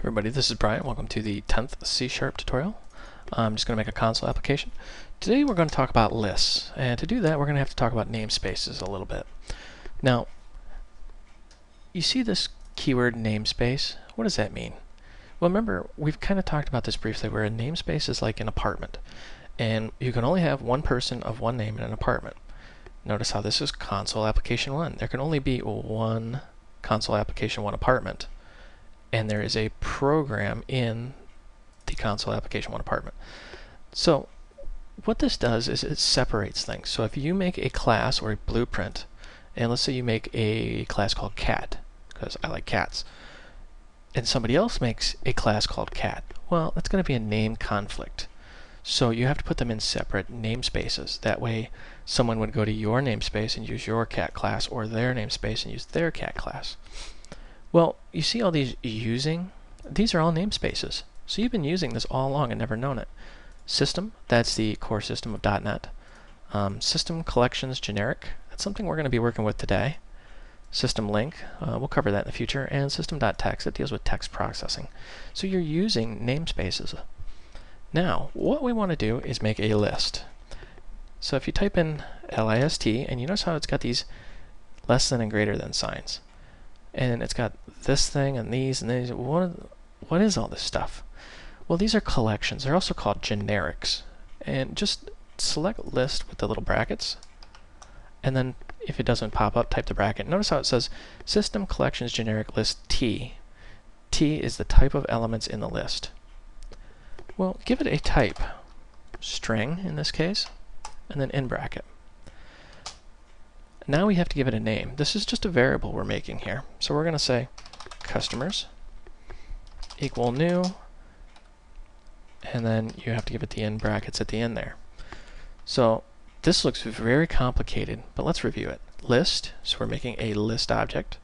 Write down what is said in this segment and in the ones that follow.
Everybody, this is Brian. Welcome to the 10th C# tutorial. I'm just going to make a console application. Today we're going to talk about lists, and to do that we're going to have to talk about namespaces a little bit. Now, you see this keyword namespace? What does that mean? Well, remember, we've kind of talked about this briefly, where a namespace is like an apartment, and you can only have one person of one name in an apartment. Notice how this is console application 1. There can only be one console application 1 apartment, and there is a program in the console application 1 apartment. So what this does is it separates things. So if you make a class or a blueprint, and let's say you make a class called cat, because I like cats, and somebody else makes a class called cat, well, that's going to be a name conflict. So you have to put them in separate namespaces. That way someone would go to your namespace and use your cat class, or their namespace and use their cat class. Well, you see all these using? These are all namespaces. So you've been using this all along and never known it. System, that's the core system of .NET. System collections generic, that's something we're going to be working with today. System link, we'll cover that in the future. And system.text, that deals with text processing. So you're using namespaces. Now, what we want to do is make a list. So if you type in list, and you notice how it's got these less than and greater than signs. And it's got this thing and these and these. What is all this stuff? Well, these are collections. They're also called generics. And just select list with the little brackets. And then if it doesn't pop up, type the bracket. Notice how it says system collections generic list T. T is the type of elements in the list. Well, give it a type. String in this case. And then in bracket. Now we have to give it a name. This is just a variable we're making here. So we're going to say customers equal new, and then you have to give it the in brackets at the end there. So this looks very complicated, but let's review it. List, so we're making a list object.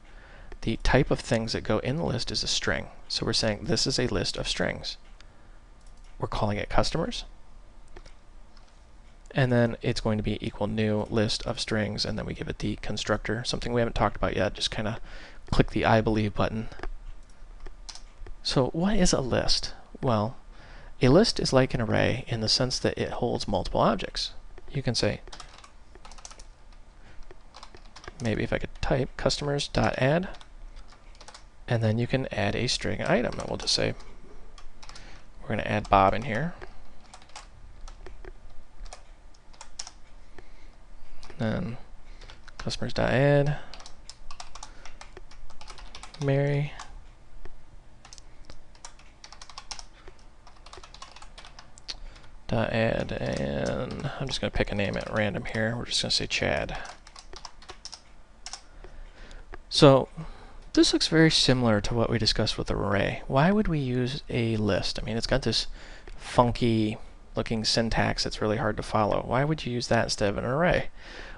The type of things that go in the list is a string. So we're saying this is a list of strings. We're calling it customers. And then it's going to be equal new list of strings, and then we give it the constructor, something we haven't talked about yet. Just kind of click the I believe button. So what is a list? Well, a list is like an array in the sense that it holds multiple objects. You can say, maybe if I could type customers.add, and then you can add a string item. And we'll just say we're going to add Bob in here. Then customers.add Mary, .add, and I'm just going to pick a name at random here. We're just going to say Chad. So this looks very similar to what we discussed with the array. Why would we use a list? I mean, it's got this funky looking syntax that's really hard to follow. Why would you use that instead of an array?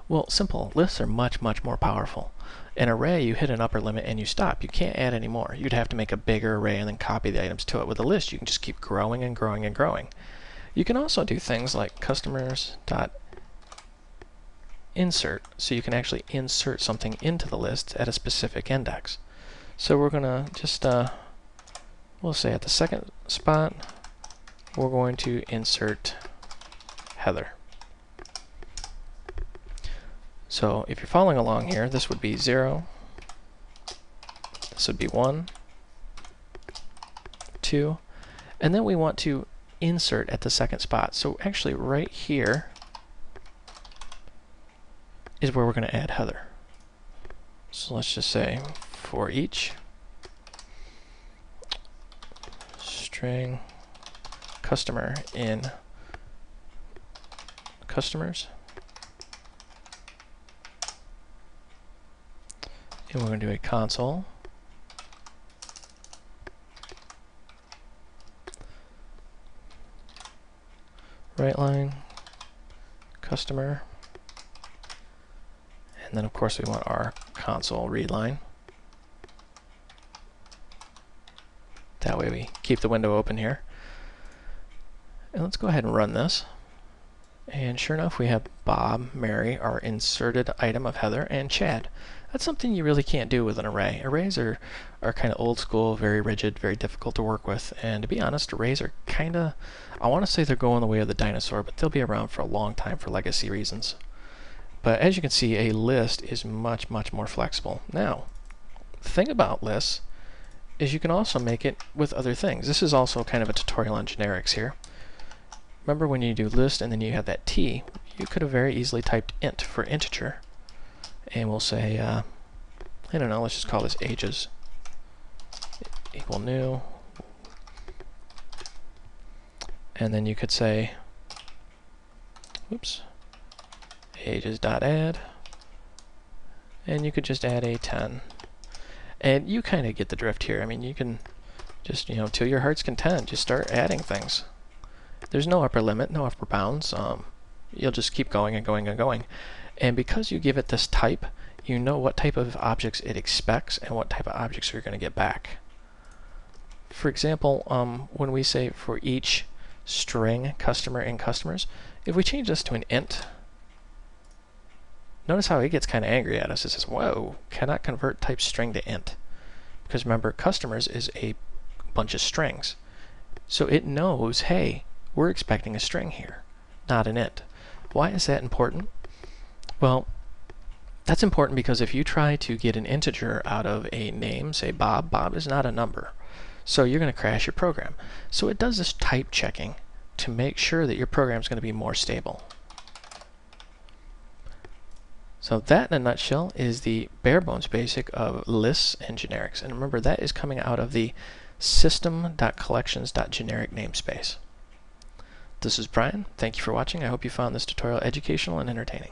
Well, simple. Lists are much, much more powerful. An array, you hit an upper limit and you stop. You can't add any more. You'd have to make a bigger array and then copy the items to it. With a list, you can just keep growing and growing and growing. You can also do things like customers.insert, so you can actually insert something into the list at a specific index. So we're going to just, we'll say at the second spot, we're going to insert Heather. So if you're following along here, this would be 0, this would be 1, 2, and then we want to insert at the second spot. So actually right here is where we're going to add Heather. So let's just say for each string customer in customers, and we're going to do a console right line customer, and then of course we want our console read line. That way we keep the window open here. And let's go ahead and run this. And sure enough, we have Bob, Mary, our inserted item of Heather, and Chad. That's something you really can't do with an array. Arrays are kind of old school, very rigid, very difficult to work with. And to be honest, arrays are kind of, I want to say they're going the way of the dinosaur, but they'll be around for a long time for legacy reasons. But as you can see, a list is much, much more flexible. Now, the thing about lists is you can also make it with other things. This is also kind of a tutorial on generics here. Remember when you do list and then you have that T, you could have very easily typed int for integer. And we'll say, I don't know, let's just call this ages equal new. And then you could say, oops, ages.add. And you could just add a 10. And you kind of get the drift here. I mean, you can just, till your heart's content, just start adding things. There's no upper limit, no upper bounds. You'll just keep going and going and going. And because you give it this type, you know what type of objects it expects and what type of objects you're going to get back. For example, when we say for each string customer and customers, if we change this to an int, notice how it gets kind of angry at us. It says, whoa, cannot convert type string to int. Because remember, customers is a bunch of strings. So it knows, hey, we're expecting a string here, not an int. Why is that important? Well, that's important because if you try to get an integer out of a name, say Bob, Bob is not a number. So you're going to crash your program. So it does this type checking to make sure that your program is going to be more stable. So that, in a nutshell, is the bare bones basic of lists and generics. And remember, that is coming out of the system.collections.generic namespace. This is Brian. Thank you for watching. I hope you found this tutorial educational and entertaining.